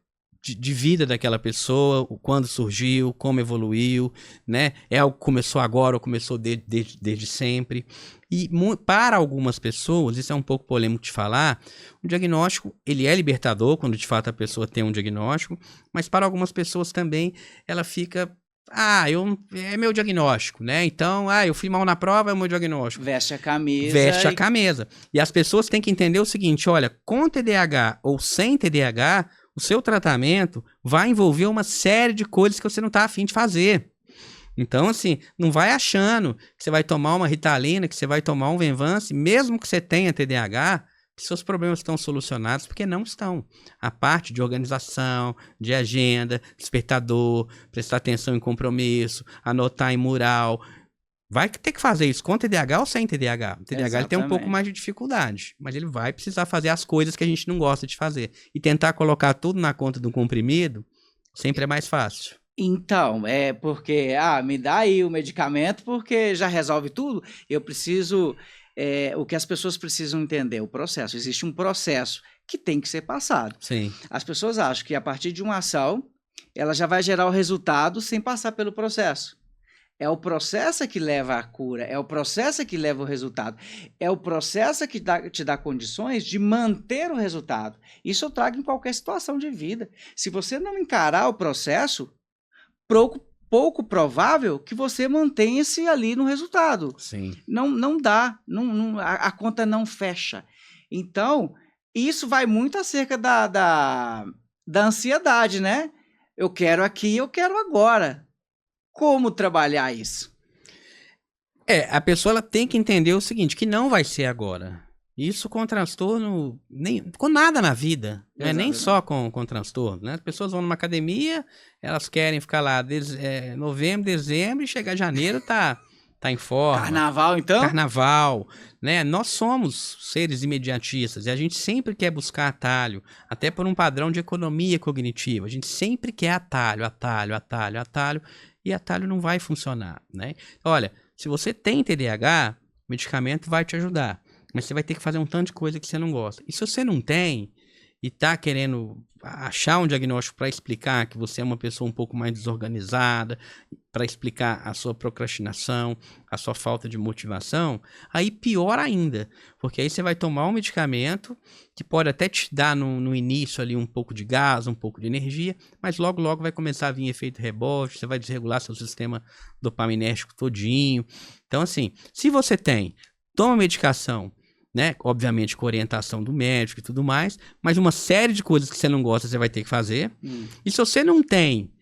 de vida daquela pessoa, o quando surgiu, como evoluiu, né? É algo que começou agora ou começou desde sempre. E para algumas pessoas, isso é um pouco polêmico de falar, o diagnóstico, ele é libertador quando de fato a pessoa tem um diagnóstico, mas para algumas pessoas também ela fica... é meu diagnóstico, né? Então, eu fui mal na prova, é o meu diagnóstico. Veste a camisa. Veste a camisa. E as pessoas têm que entender o seguinte, olha, com TDAH ou sem TDAH, o seu tratamento vai envolver uma série de coisas que você não está afim de fazer. Então, assim, não vai achando que você vai tomar uma Ritalina, que você vai tomar um Venvance, mesmo que você tenha TDAH, que seus problemas estão solucionados, porque não estão. A parte de organização, de agenda, despertador, prestar atenção em compromisso, anotar em mural, vai ter que fazer isso com TDAH ou sem TDAH. O TDAH ele tem um pouco mais de dificuldade, mas ele vai precisar fazer as coisas que a gente não gosta de fazer. E tentar colocar tudo na conta do comprimido sempre é mais fácil. Então, porque, me dá aí o medicamento porque já resolve tudo. Eu preciso... o que as pessoas precisam entender, o processo. Existe um processo que tem que ser passado. Sim. As pessoas acham que a partir de uma ação, ela já vai gerar o resultado sem passar pelo processo. É o processo que leva à cura, é o processo que leva ao resultado, é o processo que te dá condições de manter o resultado. Isso eu trago em qualquer situação de vida. Se você não encarar o processo, pouco provável que você mantenha-se ali no resultado. Sim. Não dá, a conta não fecha. Então, isso vai muito acerca da ansiedade, né? Eu quero aqui, eu quero agora. Como trabalhar isso? A pessoa ela tem que entender o seguinte, que não vai ser agora. Isso com transtorno, com nada na vida, né? Nem só com transtorno, né? As pessoas vão numa academia, elas querem ficar lá novembro, dezembro, e chegar janeiro tá em forma. Carnaval, então? Carnaval, né? Nós somos seres imediatistas e a gente sempre quer buscar atalho, até por um padrão de economia cognitiva. A gente sempre quer atalho, e atalho não vai funcionar, né? Olha, se você tem TDAH, o medicamento vai te ajudar. Mas você vai ter que fazer um tanto de coisa que você não gosta. E se você não tem e tá querendo achar um diagnóstico para explicar que você é uma pessoa um pouco mais desorganizada, para explicar a sua procrastinação, a sua falta de motivação, aí pior ainda. Porque aí você vai tomar um medicamento que pode até te dar no início ali um pouco de gás, um pouco de energia, mas logo vai começar a vir efeito rebote, você vai desregular seu sistema dopaminérgico todinho. Então assim, se você toma medicação, né? Obviamente com orientação do médico e tudo mais, mas uma série de coisas que você não gosta você vai ter que fazer. E se você não tem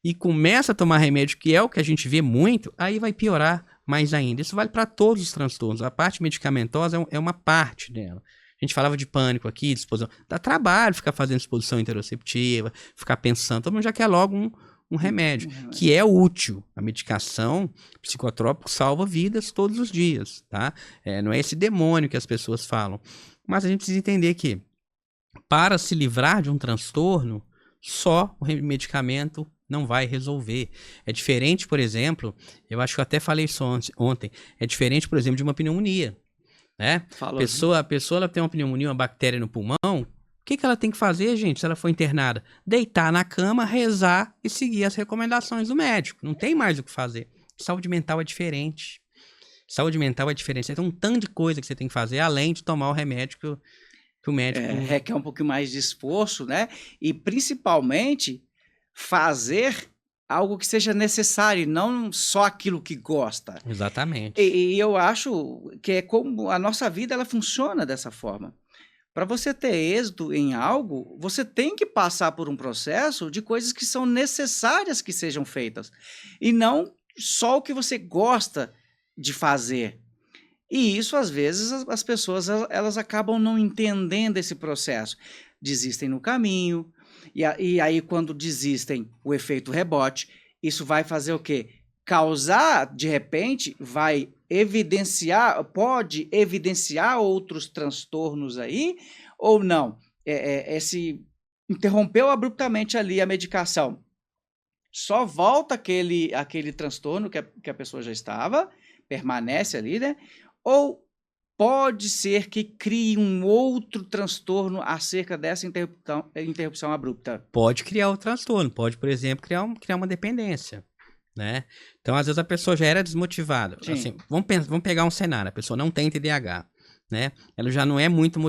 e começa a tomar remédio, que é o que a gente vê muito, aí vai piorar mais ainda. Isso vale para todos os transtornos. A parte medicamentosa é uma parte dela. A gente falava de pânico aqui, disposição. Dá trabalho ficar fazendo disposição interoceptiva, ficar pensando. Todo mundo já quer logo um remédio, que é útil. A medicação psicotrópica salva vidas todos os dias, tá? Não é esse demônio que as pessoas falam. Mas a gente precisa entender que, para se livrar de um transtorno, só o medicamento não vai resolver. É diferente, por exemplo, eu acho que eu até falei isso ontem, é diferente, por exemplo, de uma pneumonia, né? A pessoa ela tem uma pneumonia, uma bactéria no pulmão. O que ela tem que fazer, gente, se ela for internada? Deitar na cama, rezar e seguir as recomendações do médico. Não tem mais o que fazer. Saúde mental é diferente. Você tem um tanto de coisa que você tem que fazer, além de tomar o remédio que o médico... requer um pouquinho mais de esforço, né? E, principalmente, fazer algo que seja necessário, não só aquilo que gosta. Exatamente. E eu acho que é como a nossa vida ela funciona dessa forma. Para você ter êxito em algo, você tem que passar por um processo de coisas que são necessárias que sejam feitas. E não só o que você gosta de fazer. E isso, às vezes, as pessoas elas acabam não entendendo esse processo. Desistem no caminho, e aí, quando desistem, o efeito rebote, isso vai fazer o quê? Causar, de repente, pode evidenciar outros transtornos aí, ou não? Esse interrompeu abruptamente ali a medicação. Só volta aquele transtorno que a pessoa já estava, permanece ali, né? Ou pode ser que crie um outro transtorno acerca dessa interrupção abrupta? Pode criar o transtorno, pode, por exemplo, criar uma dependência, né? Então, às vezes a pessoa já era desmotivada. Sim. Assim, vamos pegar um cenário, a pessoa não tem TDAH, né? Ela já não é muito,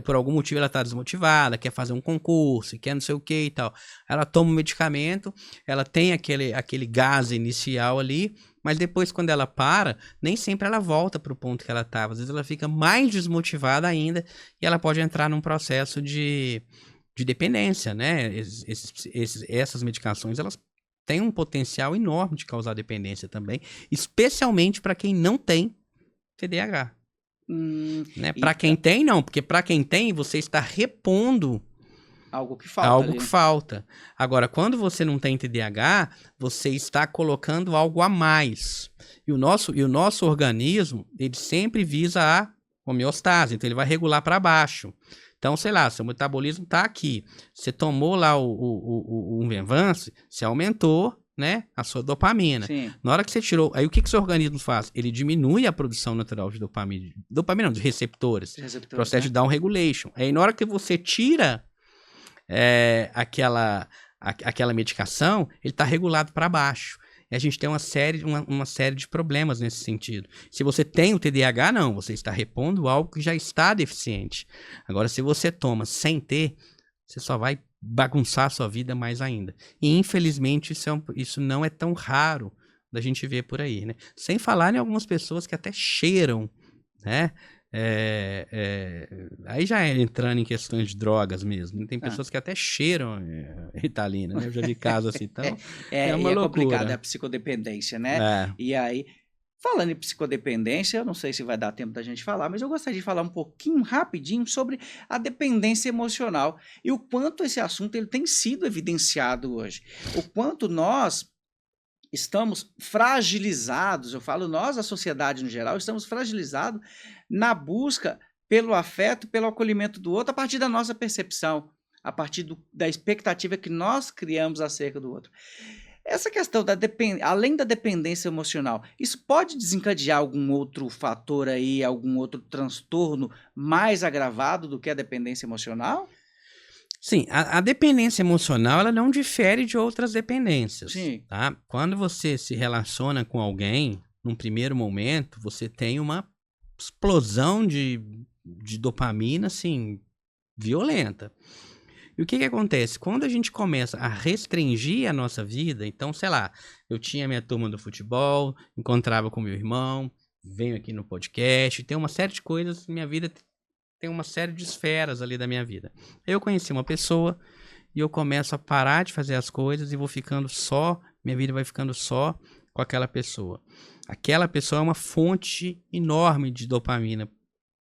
por algum motivo ela está desmotivada, quer fazer um concurso, quer não sei o que e tal. Ela toma um medicamento, ela tem aquele gás inicial ali, mas depois, quando ela para, nem sempre ela volta para o ponto que ela estava. Às vezes ela fica mais desmotivada ainda e ela pode entrar num processo de dependência, né? Essas medicações, elas têm um potencial enorme de causar dependência também, especialmente para quem não tem TDAH. Né? Para quem tem, não, porque para quem tem, você está repondo algo que falta. Falta. Agora, quando você não tem TDAH, você está colocando algo a mais. E o nosso organismo, ele sempre visa a homeostase, então ele vai regular para baixo. Então, sei lá, seu metabolismo está aqui. Você tomou lá o Venvance, você aumentou, né, a sua dopamina. Sim. Na hora que você tirou, aí o que seu organismo faz? Ele diminui a produção natural de dopamina. Dopamina não, de receptores. Processo de down regulation. Aí na hora que você tira aquela medicação, ele está regulado para baixo. E a gente tem uma série de problemas nesse sentido. Se você tem o TDAH, não, você está repondo algo que já está deficiente. Agora, se você toma sem ter, você só vai bagunçar a sua vida mais ainda. E, infelizmente, isso não é tão raro da gente ver por aí, né? Sem falar em algumas pessoas que até cheiram, né? Aí já entrando em questões de drogas mesmo. Tem pessoas que até cheiram Ritalina, né? Eu já vi casos assim, então é uma loucura. Complicado, é a psicodependência, né? E aí, falando em psicodependência, eu não sei se vai dar tempo da gente falar, mas eu gostaria de falar um pouquinho, rapidinho, sobre a dependência emocional e o quanto esse assunto ele tem sido evidenciado hoje. O quanto nós estamos fragilizados, eu falo nós, a sociedade no geral, estamos fragilizados na busca pelo afeto, pelo acolhimento do outro, a partir da nossa percepção, a partir da expectativa que nós criamos acerca do outro. Essa questão além da dependência emocional, isso pode desencadear algum outro fator aí, algum outro transtorno mais agravado do que a dependência emocional? Sim, a dependência emocional, ela não difere de outras dependências. Sim. Tá? Quando você se relaciona com alguém, num primeiro momento, você tem uma explosão de dopamina, assim, violenta. E o que acontece? Quando a gente começa a restringir a nossa vida, então, sei lá, eu tinha minha turma do futebol, encontrava com meu irmão, venho aqui no podcast, tem uma série de coisas, minha vida tem uma série de esferas ali da minha vida. Eu conheci uma pessoa e eu começo a parar de fazer as coisas e vou ficando só, minha vida vai ficando só com aquela pessoa. Aquela pessoa é uma fonte enorme de dopamina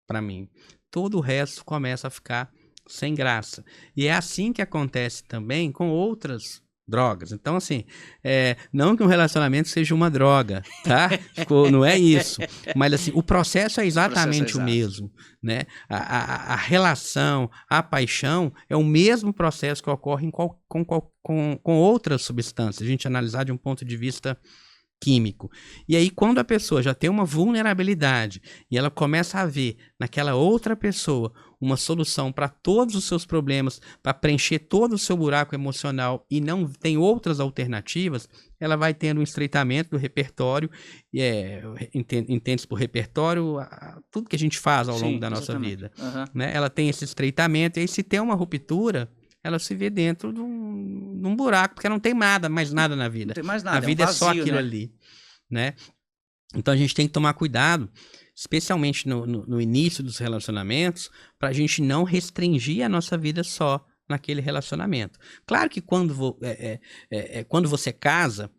para mim. Todo o resto começa a ficar sem graça. E é assim que acontece também com outras drogas. Então, assim, não que um relacionamento seja uma droga, tá? Não é isso. Mas, assim, o processo é exatamente o mesmo, né? A relação, a paixão é o mesmo processo que ocorre com outras substâncias. A gente analisar de um ponto de vista químico. E aí, quando a pessoa já tem uma vulnerabilidade e ela começa a ver naquela outra pessoa uma solução para todos os seus problemas, para preencher todo o seu buraco emocional e não tem outras alternativas, ela vai tendo um estreitamento do repertório, entende-se por repertório tudo que a gente faz ao longo da nossa vida. Né? Ela tem esse estreitamento e aí, se tem uma ruptura, ela se vê dentro de um buraco, porque não tem mais nada na vida. Não tem mais nada, a vida vazio, é só aquilo, né? ali, né? Então a gente tem que tomar cuidado, especialmente no início dos relacionamentos, para a gente não restringir a nossa vida só naquele relacionamento. Claro que quando você casa,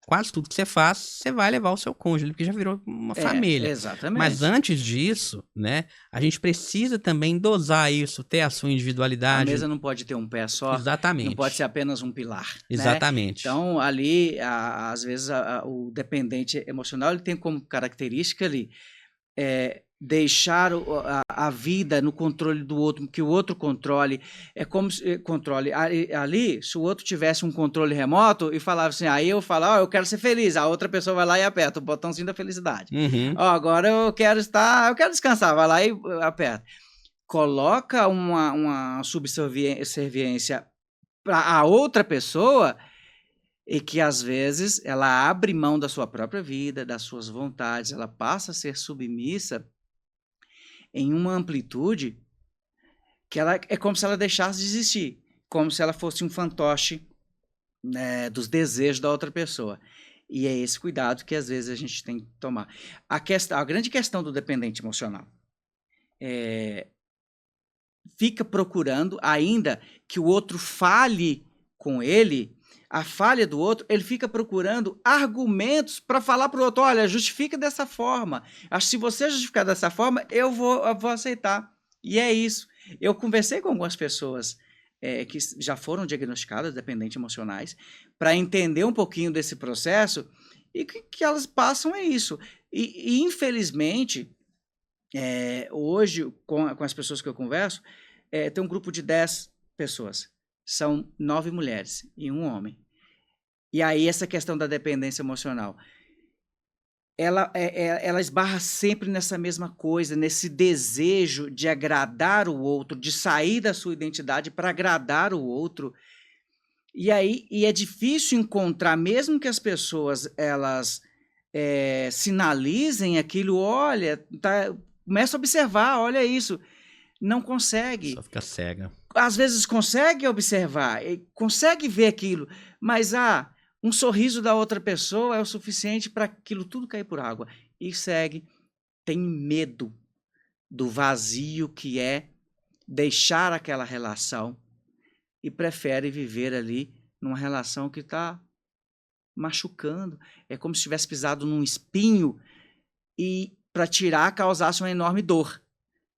quase tudo que você faz, você vai levar o seu cônjuge, porque já virou uma família. Exatamente. Mas antes disso, né, a gente precisa também dosar isso, ter a sua individualidade. A mesa não pode ter um pé só. Exatamente. Não pode ser apenas um pilar. Exatamente. Né? Então, ali, às vezes, o dependente emocional ele tem como característica ali deixar a vida no controle do outro, que o outro controle. É como se controle. Ali, se o outro tivesse um controle remoto e falava assim, aí eu falo, eu quero ser feliz, a outra pessoa vai lá e aperta o botãozinho da felicidade. Uhum. Agora eu quero descansar, vai lá e aperta. Coloca uma subserviência para a outra pessoa e que, às vezes, ela abre mão da sua própria vida, das suas vontades, ela passa a ser submissa em uma amplitude que ela é como se ela deixasse de existir, como se ela fosse um fantoche, né, dos desejos da outra pessoa. E é esse cuidado que, às vezes, a gente tem que tomar. A grande questão do dependente emocional fica procurando ainda que o outro fale com ele, a falha do outro, ele fica procurando argumentos para falar para o outro, olha, justifica dessa forma. Acho que se você justificar dessa forma, eu vou aceitar. E é isso. Eu conversei com algumas pessoas que já foram diagnosticadas dependentes emocionais para entender um pouquinho desse processo e que elas passam é isso. E infelizmente, hoje, com as pessoas que eu converso, tem um grupo de 10 pessoas. São 9 mulheres e um homem. E aí essa questão da dependência emocional, ela esbarra sempre nessa mesma coisa, nesse desejo de agradar o outro, de sair da sua identidade para agradar o outro. E é difícil encontrar, mesmo que as pessoas elas sinalizem aquilo, olha, começa a observar, olha isso. Não consegue. Só fica cega. Às vezes consegue observar, consegue ver aquilo, mas um sorriso da outra pessoa é o suficiente para aquilo tudo cair por água. E segue, tem medo do vazio que é deixar aquela relação e prefere viver ali numa relação que está machucando. É como se tivesse pisado num espinho e para tirar causasse uma enorme dor.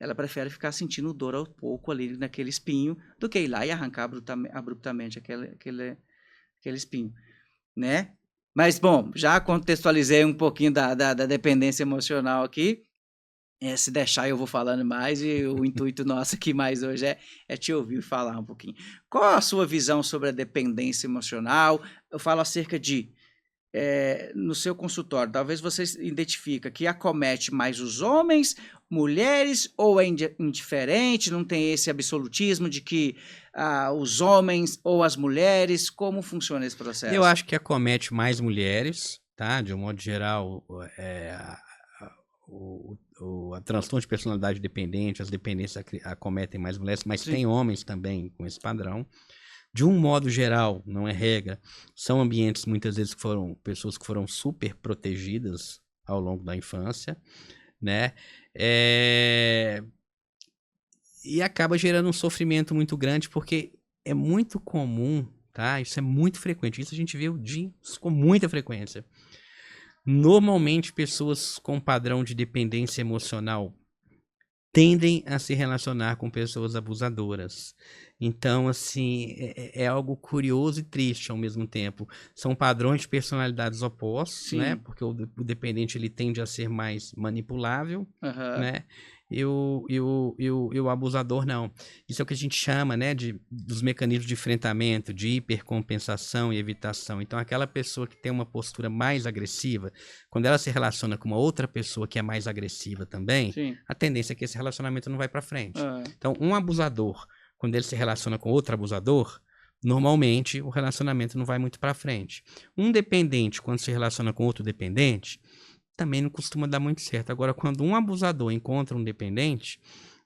Ela prefere ficar sentindo dor ao pouco ali naquele espinho do que ir lá e arrancar abruptamente aquele espinho, né? Mas, bom, já contextualizei um pouquinho da dependência emocional aqui. Se deixar, eu vou falando mais e o intuito nosso aqui mais hoje é te ouvir falar um pouquinho. Qual a sua visão sobre a dependência emocional? Eu falo acerca de no seu consultório, talvez você identifica que acomete mais os homens, mulheres, ou é indiferente, não tem esse absolutismo de que os homens ou as mulheres, como funciona esse processo? Eu acho que acomete mais mulheres, tá? De um modo geral, a transtorno de personalidade dependente, as dependências acometem mais mulheres, mas tem homens também com esse padrão. De um modo geral, não é regra, são ambientes muitas vezes que foram pessoas que foram super protegidas ao longo da infância, né? E acaba gerando um sofrimento muito grande, porque é muito comum, tá? Isso é muito frequente, isso a gente vê com muita frequência. Normalmente, pessoas com padrão de dependência emocional tendem a se relacionar com pessoas abusadoras. Então, assim, é algo curioso e triste ao mesmo tempo. São padrões de personalidades opostos, né? Porque o dependente ele tende a ser mais manipulável, né? E o abusador não. Isso é o que a gente chama, né, dos mecanismos de enfrentamento, de hipercompensação e evitação. Então, aquela pessoa que tem uma postura mais agressiva, quando ela se relaciona com uma outra pessoa que é mais agressiva também, a tendência é que esse relacionamento não vai para frente. Então, um abusador, quando ele se relaciona com outro abusador, normalmente o relacionamento não vai muito para frente. Um dependente, quando se relaciona com outro dependente, também não costuma dar muito certo. Agora, quando um abusador encontra um dependente,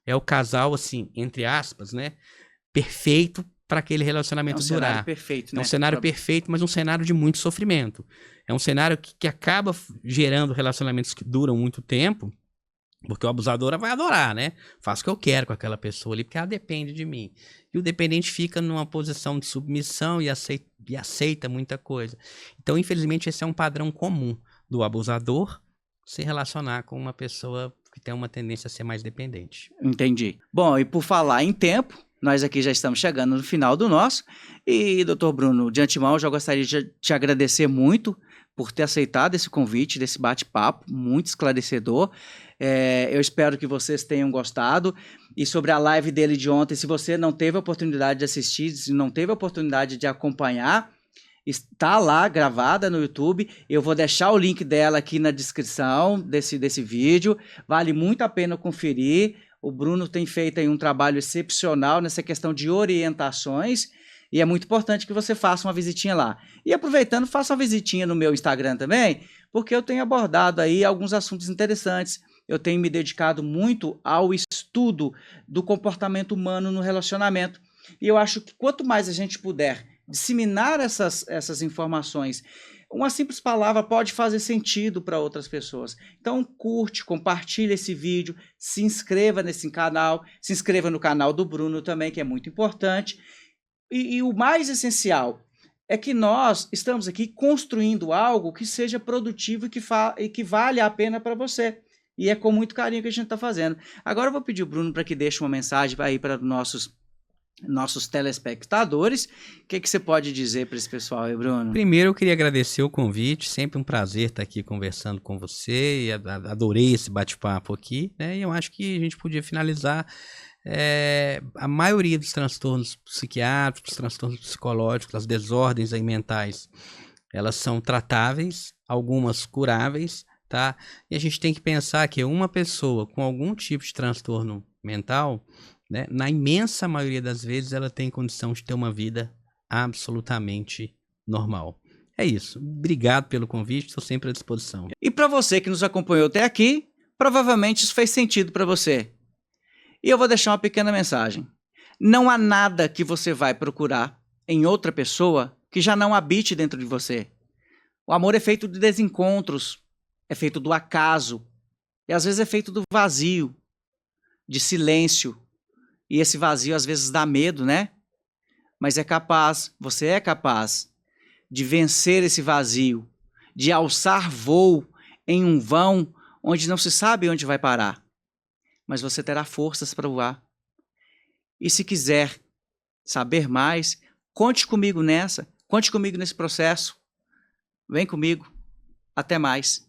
é o casal, assim, entre aspas, né, perfeito para aquele relacionamento durar. Cenário perfeito, né? É um cenário perfeito, mas um cenário de muito sofrimento. É um cenário que acaba gerando relacionamentos que duram muito tempo, porque o abusador vai adorar, né? Faço o que eu quero com aquela pessoa ali, porque ela depende de mim. E o dependente fica numa posição de submissão e aceita muita coisa. Então, infelizmente, esse é um padrão comum do abusador se relacionar com uma pessoa que tem uma tendência a ser mais dependente. Entendi. Bom, e por falar em tempo, nós aqui já estamos chegando no final do nosso. E, doutor Bruno, de antemão, eu já gostaria de te agradecer muito por ter aceitado esse convite, desse bate-papo, muito esclarecedor. Eu espero que vocês tenham gostado. E sobre a live dele de ontem, se você não teve a oportunidade de assistir, se não teve a oportunidade de acompanhar, está lá gravada no YouTube. Eu vou deixar o link dela aqui na descrição desse vídeo. Vale muito a pena conferir. O Bruno tem feito aí um trabalho excepcional nessa questão de orientações. E é muito importante que você faça uma visitinha lá. E aproveitando, faça uma visitinha no meu Instagram também, porque eu tenho abordado aí alguns assuntos interessantes. Eu tenho me dedicado muito ao estudo do comportamento humano no relacionamento. E eu acho que quanto mais a gente puder disseminar essas informações, uma simples palavra pode fazer sentido para outras pessoas. Então curte, compartilha esse vídeo, se inscreva nesse canal, se inscreva no canal do Bruno também, que é muito importante. E o mais essencial é que nós estamos aqui construindo algo que seja produtivo e que vale a pena para você. E é com muito carinho que a gente está fazendo. Agora eu vou pedir o Bruno para que deixe uma mensagem aí para nossos telespectadores. O que você pode dizer para esse pessoal aí, Bruno? Primeiro, eu queria agradecer o convite. Sempre um prazer estar aqui conversando com você. E adorei esse bate-papo aqui, né? E eu acho que a gente podia finalizar. A maioria dos transtornos psiquiátricos, transtornos psicológicos, as desordens aí mentais, elas são tratáveis, algumas curáveis, tá? E a gente tem que pensar que uma pessoa com algum tipo de transtorno mental, né, na imensa maioria das vezes, ela tem condição de ter uma vida absolutamente normal. É isso. Obrigado pelo convite, estou sempre à disposição. E para você que nos acompanhou até aqui, provavelmente isso fez sentido para você. E eu vou deixar uma pequena mensagem. Não há nada que você vai procurar em outra pessoa que já não habite dentro de você. O amor é feito de desencontros, é feito do acaso, e às vezes é feito do vazio, de silêncio. E esse vazio às vezes dá medo, né? Mas você é capaz de vencer esse vazio, de alçar voo em um vão onde não se sabe onde vai parar. Mas você terá forças para voar. E se quiser saber mais, conte comigo nesse processo. Vem comigo. Até mais.